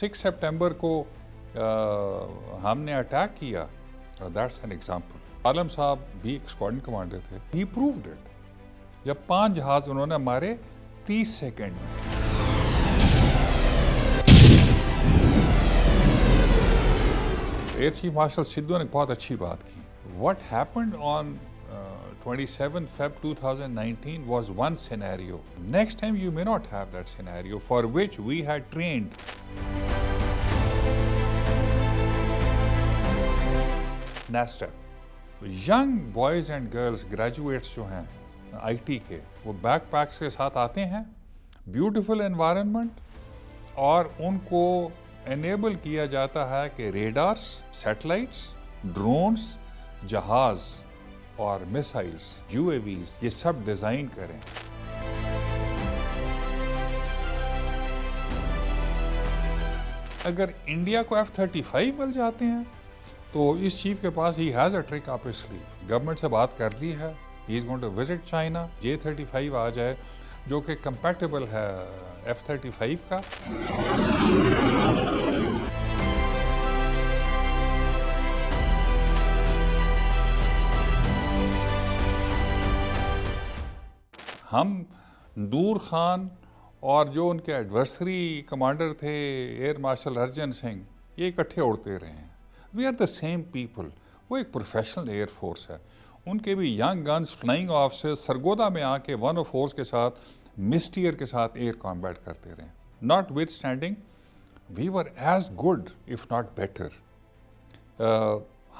6 सितंबर को हमने अटैक किया, दैट्स एन एग्जांपल। आलम साहब भी एक स्क्वाड्रन कमांडर थे, ही प्रूव्ड इट। जब 5 जहाज उन्होंने मारे 30 सेकंड में। एयर चीफ मार्शल सिद्धू ने बहुत अच्छी बात की। What happened on 27 Feb 2019 was one scenario. Next time you may not have that scenario for which we had trained. NASTA. Young boys and girls, graduates जो हैं IT के, वो बैकपैक्स के साथ आते हैं, ब्यूटीफुल एनवायरनमेंट, और उनको एनेबल किया जाता है कि रेडार्स, सैटेलाइट्स, ड्रोन्स, जहाज और मिसाइल्स, UAVs, ये सब डिज़ाइन करें। अगर इंडिया को F-35 मिल जाते हैं तो इस चीफ के पास he has a trick up his sleeve. Government से बात कर ली है, he is going to visit China. J-35 आ जाए जो कि कंपैटिबल है F-35 का। हम नूर खान और जो उनके एडवर्सरी कमांडर थे एयर मार्शल अर्जन सिंह, ये इकट्ठे उड़ते रहे हैं। We are the same people. वो एक प्रोफेशनल एयर फोर्स है। उनके भी young guns, flying officers Sargodha में आके 104 के साथ, मिस्टियर के साथ एयर कॉम्बैट करते रहे। Notwithstanding, we were as good if not better.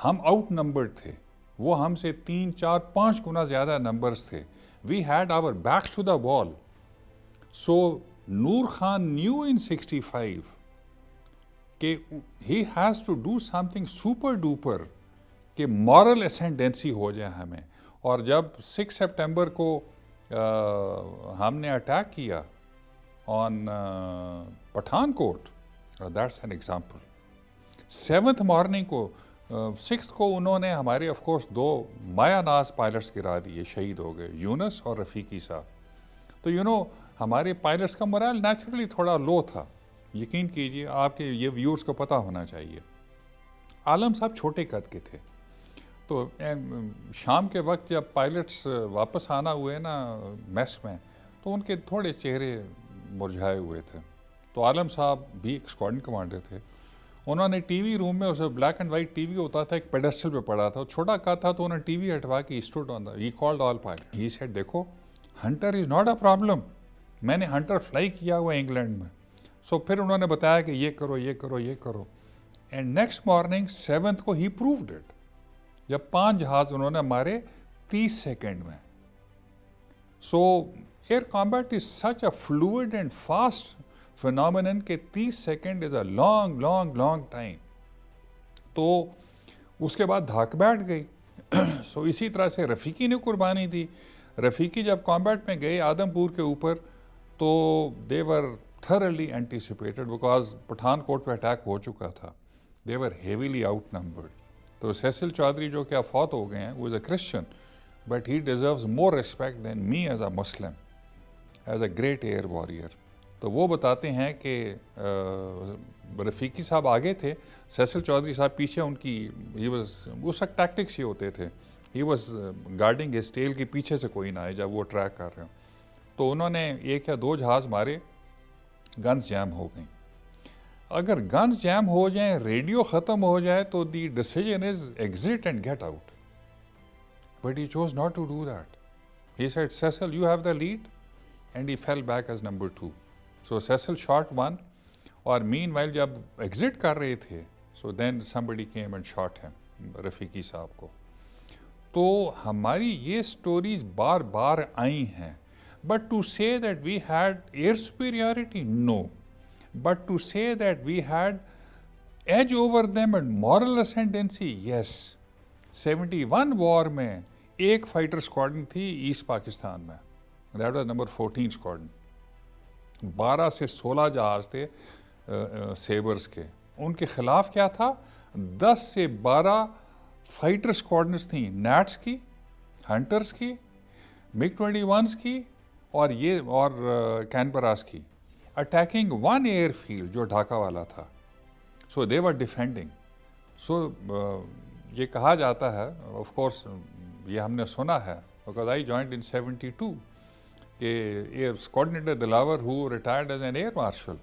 हम आउट नंबर्ड थे, वो हमसे 3, 4, 5 गुना ज़्यादा नंबर्स थे। We had our backs to the wall. So Noor Khan knew in 65 कि he has to do something super duper कि moral ascendancy हो जाए हमें। और जब 6 सितंबर को हमने अटैक किया on Pathankot, that's an example। 7th morning को 6th को उन्होंने हमारे ऑफ कोर्स 2 मायानाज पायलट्स गिरा दिए, शहीद हो गए, यूनुस और रफ़ीकी साहब। तो हमारे पायलट्स का मोरल नेचुरली थोड़ा लो था। यकीन कीजिए, आपके ये व्यूअर्स को पता होना चाहिए। आलम साहब छोटे कद के थे, तो शाम के वक्त जब पायलट्स वापस आना हुए ना मैस में, तो उनके थोड़े चेहरे मुरझाए हुए थे। तो आलम साहब भी एक स्क्वाड्रन कमांडर थे। उन्होंने टीवी रूम में, उसे ब्लैक एंड वाइट टीवी होता था, एक पेडेस्टल पे पड़ा था, छोटा कद था, तो उन्होंने टीवी हटवा के stood on the, he called all pilot, he said, देखो Hunter is not a problem, मैंने हंटर फ्लाई किया हुआ इंग्लैंड में। सो फिर उन्होंने बताया कि ये करो, ये करो, ये करो। एंड नेक्स्ट मॉर्निंग 7th को ही प्रूव्ड इट, जब 5 जहाज उन्होंने मारे 30 सेकेंड में। सो air combat is such a fluid and fast phenomenon के 30 second is a long long long time. तो उसके बाद धाक बैठ गई। सो इसी तरह से रफ़ीकी ने कुर्बानी दी। रफ़ीकी जब कॉम्बैट में गए आदमपुर के ऊपर, तो they were thoroughly anticipated because Pathankot पे अटैक हो चुका था। They were heavily outnumbered. तो सेसिल चौधरी जो कि फौत हो गए हैं, वो is a Christian, but he deserves more respect than me as a Muslim, as a great air warrior. तो वो बताते हैं कि रफ़ीकी साहब आगे थे, सेसिल चौधरी साहब पीछे, उनकी ही वाज, उस वक्त टैक्टिक्स ये होते थे, he was guarding his tail कि पीछे से कोई ना आए जब वो ट्रैक कर रहे हो। तो उन्होंने 1 या 2 जहाज़ मारे, गन्स जैम हो गई। अगर गन्स जैम हो जाएं, रेडियो ख़त्म हो जाए, तो the decision is exit and get out, but he chose not to do that. He said, Cecil you have the lead, and he fell back as number 2। So Cecil shot 1, और meanwhile जब exit कर रहे थे, so then somebody came and shot him, Rafiqui साहब को। तो हमारी ये स्टोरीज बार बार आई हैं। But to say that we had air superiority, no, but to say that we had edge over them and moral ascendancy, yes. 71 war में एक फाइटर स्क्वाड्रन थी ईस्ट पाकिस्तान में, दैट वाज नंबर 14 स्क्वाड्रन। 12 से 16 जहाज थे सेबर्स के। उनके खिलाफ क्या था? 10 से 12 फाइटर स्क्वाड्रन्स थी, नैट्स की, हंटर्स की, MiG-21s की और कैनबरास की। अटैकिंग वन एयरफील्ड जो ढाका वाला था. सो दे वर डिफेंडिंग. सो ये कहा जाता है, ऑफ कोर्स ये हमने सुना है, बिकॉज आई जॉइंड इन 72 कि air coordinator Dilawar who retired as an air marshal,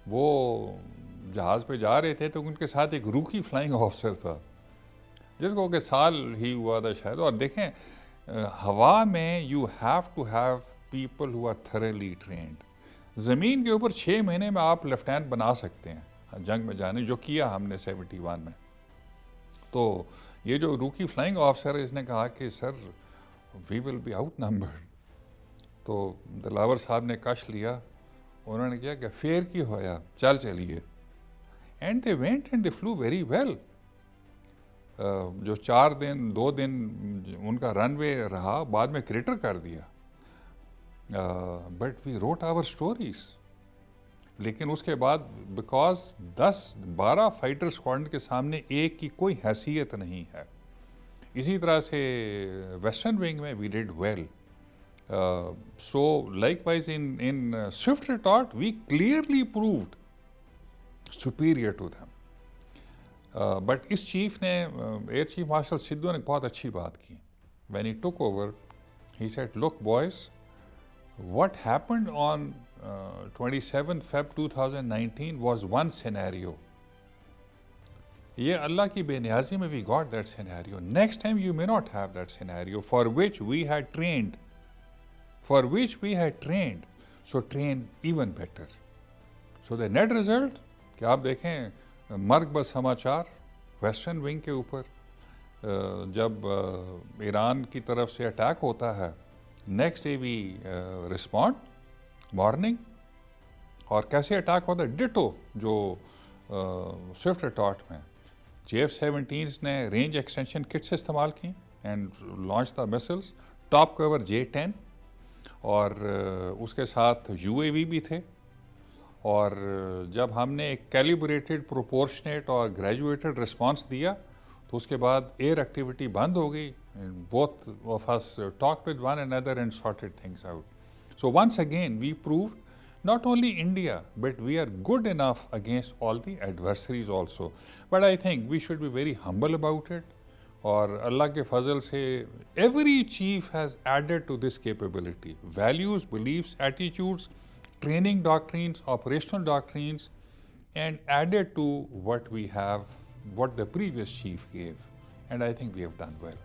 वो जहाज़ पे जा रहे थे तो उनके साथ एक रूकी फ्लाइंग ऑफिसर था जिसको कि साल ही हुआ था शायद. और देखें, हवा में you have to have people who are thoroughly trained. ज़मीन के ऊपर 6 महीने में आप लेफ्टिनेंट बना सकते हैं जंग में जाने, जो किया हमने 71 में. तो ये जो रूकी फ्लाइंग ऑफिसर है, इसने कहा कि sir we will be outnumbered. तो दिलावर साहब ने कश लिया, उन्होंने किया कि फेयर की होया, चल चलिए. And they went and they flu very well. जो 2 दिन उनका रनवे रहा, बाद में क्रेटर कर दिया. But we wrote our stories. लेकिन उसके बाद बिकॉज 10-12 फाइटर स्क्वाड्रन के सामने एक की कोई हैसियत नहीं है. इसी तरह से वेस्टर्न विंग में we did well. So likewise in swift retort we clearly proved superior to them. But इस चीफ ने, एयर चीफ मार्शल सिद्धू ने बहुत अच्छी बात की. When he took over he said, look boys, what happened on 27 Feb 2019 was one scenario. ये अल्लाह की बेनियाजी में we got that scenario. Next time you may not have that scenario for which we had trained. So train even better. So the net result कि आप देखें मर्ग बस समाचार western wing के ऊपर जब ईरान की तरफ से अटैक होता है, next day we respond morning. और कैसे अटैक होता है, डिटो जो स्विफ्ट रिटॉर्ट में JF-17 ने रेंज एक्सटेंशन किट्स इस्तेमाल की and launch the missiles. Top cover J-10 और उसके साथ UAV भी थे. और जब हमने एक कैलिब्रेटेड, प्रोपोर्शनेट और ग्रेजुएटेड रिस्पांस दिया तो उसके बाद एयर एक्टिविटी बंद हो गई. Both of us talked with one another and sorted things out. So once again we proved not only India but we are good enough against all the adversaries also. But I think we should be very humble about it. और अल्लाह के फजल से every chief has added to this capability. Values, beliefs, attitudes, training doctrines, operational doctrines, and added to what we have, what the previous chief gave. And I think we have done well.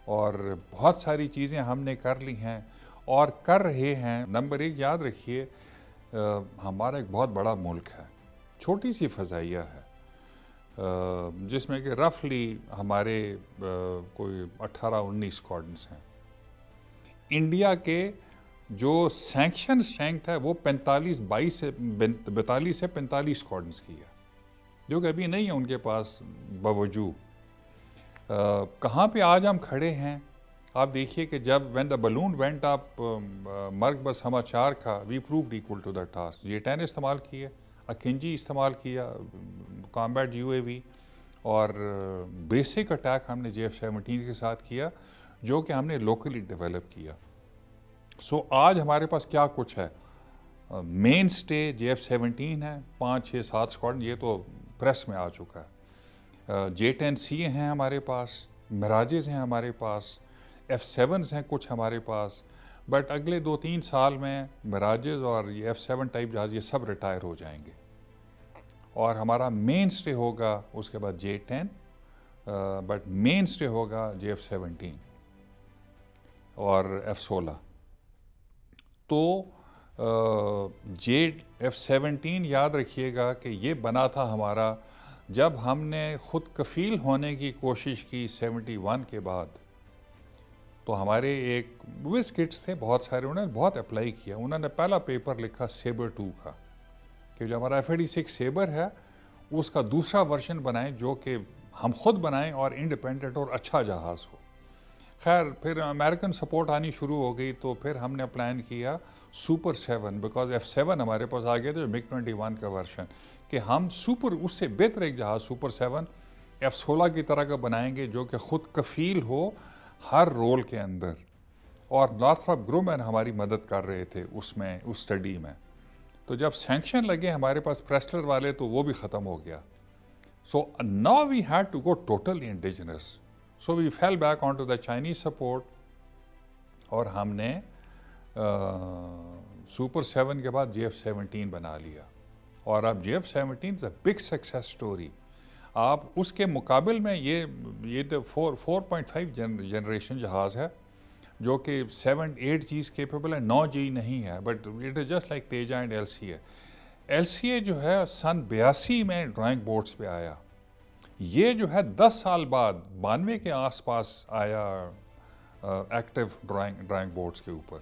और बहुत सारी चीज़ें हमने कर ली हैं और कर रहे हैं. नंबर 1 याद रखिए, हमारा एक बहुत बड़ा मुल्क है, छोटी सी फ़ज़ाइया है जिसमें कि रफली हमारे कोई 18-19 स्क्वाड्रन्स हैं. इंडिया के जो सैंक्शन स्ट्रेंथ है वो 42 से 45 स्क्वाड्रन्स की है, जो कि अभी नहीं है उनके पास. बावजूद कहाँ पे आज हम खड़े हैं, आप देखिए कि जब when the balloon went up, मर्ग बस समाचार का, we proved equal to the task. J-10 इस्तेमाल किए, अकिंजी इस्तेमाल किया, कॉम्बैट UAV, और बेसिक अटैक हमने JF-17 के साथ किया जो कि हमने लोकली डेवलप किया. सो आज हमारे पास क्या कुछ है, मेन स्टे JF-17 है, 5, 6, 7 स्क्वाड्रन, ये तो प्रेस में आ चुका है. J-10C हैं हमारे पास, मिराजेस हैं हमारे पास, F-7s हैं कुछ हमारे पास. बट अगले 2-3 साल में मिराजेस और ये F-7 टाइप जहाज़ ये सब रिटायर हो जाएंगे और हमारा मेन स्टे होगा उसके बाद J-10, बट मेन स्टे होगा JF-17 और F-16. तो JF-17 याद रखिएगा कि ये बना था हमारा जब हमने ख़ुद कफ़ील होने की कोशिश की 71 के बाद. तो हमारे एक विज किट्स थे बहुत सारे, उन्होंने बहुत अप्लाई किया. उन्होंने पहला पेपर लिखा सेबर 2 का कि जो हमारा F-86 सेबर है उसका दूसरा वर्जन बनाएं जो कि हम खुद बनाएं और इंडिपेंडेंट और अच्छा जहाज़ हो. खैर फिर अमेरिकन सपोर्ट आनी शुरू हो गई तो फिर हमने प्लान किया सुपर 7, बिकॉज F-7 हमारे पास आ गए थे, MiG-21 का वर्जन, कि हम सुपर, उससे बेहतर एक जहाज़ सुपर 7 F-16 की तरह का बनाएंगे जो कि ख़ुद कफ़ील हो हर रोल के अंदर. और नॉर्थरॉप ग्रुमैन हमारी मदद कर रहे थे उसमें, उस स्टडी में. तो तो जब सैंक्शन लगे हमारे पास प्रेस्लर वाले तो वो भी ख़त्म हो गया. So now we had to go totally indigenous. So we fell back onto the Chinese support और हमने सुपर 7 के बाद JF-17 बना लिया. और अब JF-17 is a big success story. आप उसके मुकाबिल में ये तो 4.5 जनरेशन जहाज़ है जो कि 7-8 Gs केपेबल है, 9 G नहीं है, but it is just like Teja and LCA. LCA जो है सन 82 में ड्राइंग बोर्ड्स पे आया. ये जो है 10 साल बाद 92 के आसपास आया एक्टिव ड्राइंग बोर्ड्स के ऊपर.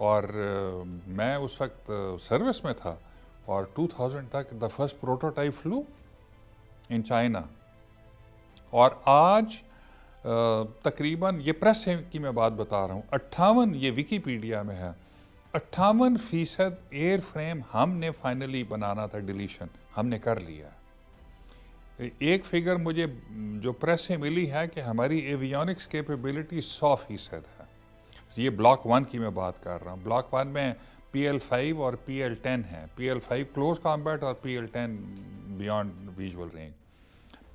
और मैं उस वक्त सर्विस में था और 2000 तक the first prototype flu in China. और आज तकरीबन, ये प्रेस की मैं बात बता रहा हूँ, 58, ये विकीपीडिया में है, 58% एयर फ्रेम हमने फाइनली बनाना था, डिलीशन हमने कर लिया. एक फिगर मुझे जो प्रेस से मिली है कि हमारी एवियोनिक्स कैपेबिलिटी 100% है. ये ब्लॉक 1 की मैं बात कर रहा हूँ. ब्लॉक 1 में PL-5 और PL-10 है. PL-5 क्लोज कॉम्बैट और PL-10 beyond visual range.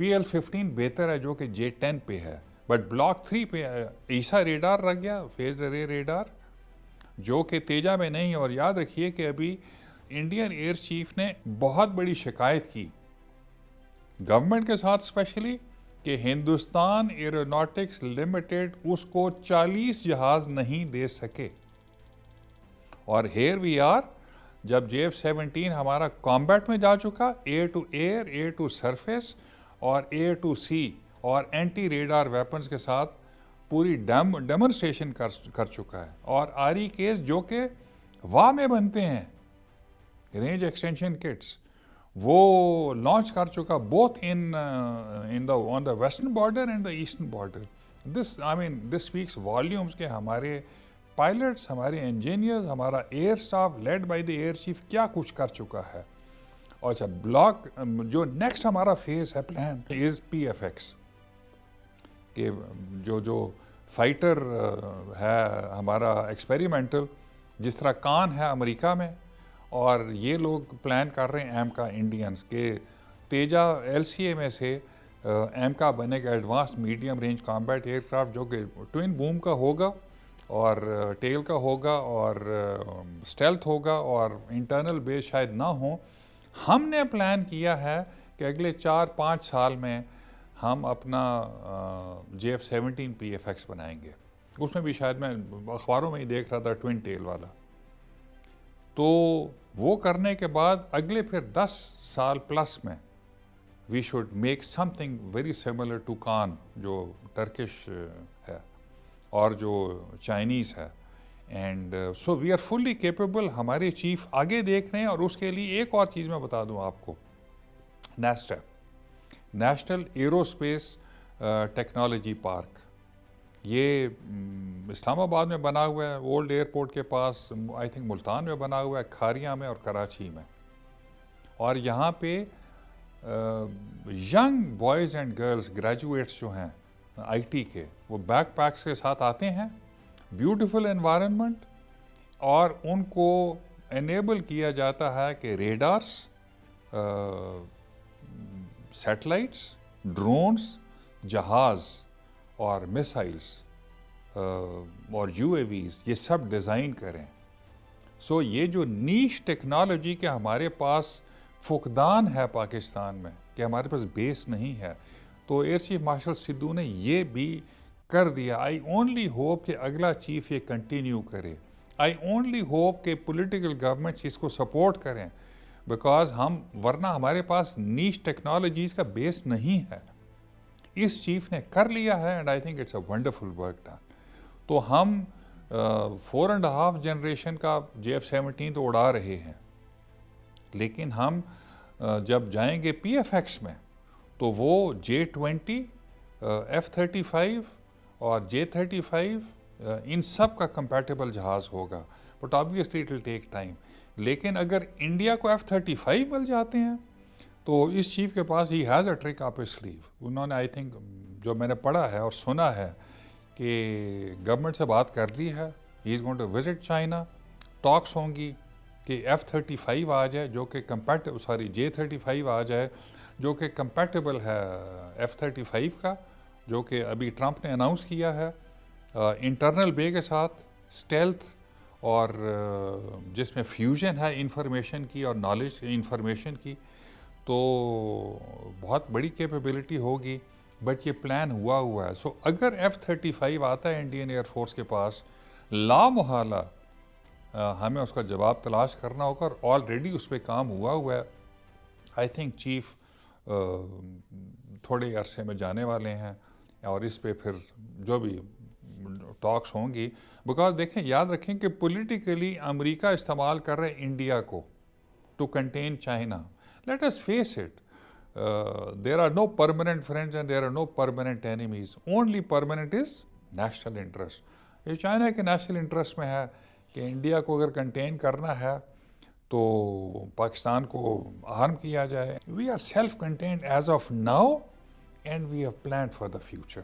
PL-15 बेहतर है जो कि J-10 पे है, बट ब्लॉक 3 पे ईसा रेडार रख गया, फेज्ड अरे रेडार, जो कि तेजा में नहीं. और याद रखिए कि अभी इंडियन एयर चीफ ने बहुत बड़ी शिकायत की गवर्नमेंट के साथ स्पेशली कि हिंदुस्तान एरोनॉटिक्स लिमिटेड उसको 40 जहाज़ नहीं दे सके. और हेयर वी आर, जब JF-17 हमारा कॉम्बैट में जा चुका, air to air, air to surface और एयर टू सी और एंटी रेडार वेपन्स के साथ पूरी डेमोन्स्ट्रेशन कर चुका है. और आरी केस जो कि वाह में बनते हैं, रेंज एक्सटेंशन किट्स, वो लॉन्च कर चुका, both on the western border and the eastern border. This speaks volumes के हमारे पायलट्स, हमारे इंजीनियर्स, हमारा air staff led by the air chief क्या कुछ कर चुका है. और अच्छा, ब्लॉक जो नेक्स्ट हमारा फेज है प्लान इज PFX कि जो फाइटर है हमारा एक्सपेरिमेंटल, जिस तरह कान है अमेरिका में, और ये लोग प्लान कर रहे हैं एमका इंडियंस के तेजा LCA में से एमका बनेगा advanced medium range combat aircraft, जो कि ट्विन बूम का होगा और टेल का होगा और स्टेल्थ होगा और इंटरनल बेस शायद ना हो. हमने प्लान किया है कि अगले 4-5 साल में हम अपना JF-17 PFX बनाएंगे. उसमें भी शायद मैं अखबारों में ही देख रहा था ट्विन टेल वाला. तो वो करने के बाद अगले फिर 10 साल प्लस में we should make something very similar to Kaan, जो टर्किश है और जो चाइनीज़ है. And so we are fully capable. हमारे चीफ आगे देख रहे हैं. और उसके लिए एक और चीज़ मैं बता दूं आपको, NASTEP, national aerospace technology park, ये इस्लामाबाद में बना हुआ है, ओल्ड एयरपोर्ट के पास, आई थिंक मुल्तान में बना हुआ है, खारिया में और कराची में. और यहाँ पे young boys and girls graduates जो हैं IT के, वो बैकपैक्स के साथ आते हैं, ब्यूटीफुल एनवायरनमेंट, और उनको एनेबल किया जाता है कि रेडार्स, सैटेलाइट्स, ड्रोन्स, जहाज़ और मिसाइल्स और UAVs, ये सब डिज़ाइन करें. सो ये जो नीश टेक्नोलॉजी के हमारे पास फुकदान है पाकिस्तान में, कि हमारे पास बेस नहीं है, तो एयर चीफ मार्शल सिद्धू ने ये भी कर दिया. आई ओनली होप कि अगला चीफ ये कंटिन्यू करे. आई ओनली होप कि पॉलिटिकल गवर्नमेंट्स इसको सपोर्ट करें, बिकॉज वरना हमारे पास नीश टेक्नोलॉजीज़ का बेस नहीं है. इस चीफ ने कर लिया है and I think it's a wonderful work done. तो हम 4.5 जनरेशन का JF-17 तो उड़ा रहे हैं, लेकिन हम जब जाएंगे PFX में तो वो J-20, F-35 और J-35 इन सब का कंपैटिबल जहाज़ होगा. But obviously it will take time. लेकिन अगर इंडिया को F-35 मिल जाते हैं तो इस चीफ के पास he has a trick up his sleeve. उन्होंने, आई थिंक जो मैंने पढ़ा है और सुना है, कि गवर्नमेंट से बात कर ली है, he is going to visit China, talks होंगी, कि F-35 आ जाए जो कि J-35 आ जाए जो कि कंपैटिबल है F-35 का, जो कि अभी ट्रंप ने अनाउंस किया है, इंटरनल बे के साथ, स्टेल्थ और जिसमें फ्यूजन है इंफॉर्मेशन की और नॉलेज इंफॉर्मेशन की, तो बहुत बड़ी कैपेबिलिटी होगी। बट ये प्लान हुआ है। सो अगर F-35 आता है इंडियन एयरफोर्स के पास, लामहला हमें उसका जवाब तलाश करना होगा, और ऑलरेडी उस पर काम हुआ है। आई थिंक चीफ थोड़े अरसे में जाने वाले हैं और इस पे फिर जो भी टॉक्स होंगी, बिकॉज देखें, याद रखें कि पॉलिटिकली अमेरिका इस्तेमाल कर रहे हैं इंडिया को to contain China. Let us face it, there are no permanent friends and there are no permanent enemies, only permanent is national interest. ये चाइना के नेशनल इंटरेस्ट में है कि इंडिया को अगर कंटेन करना है तो पाकिस्तान को हार्म किया जाए। We are self contained as of now and we have planned for the future.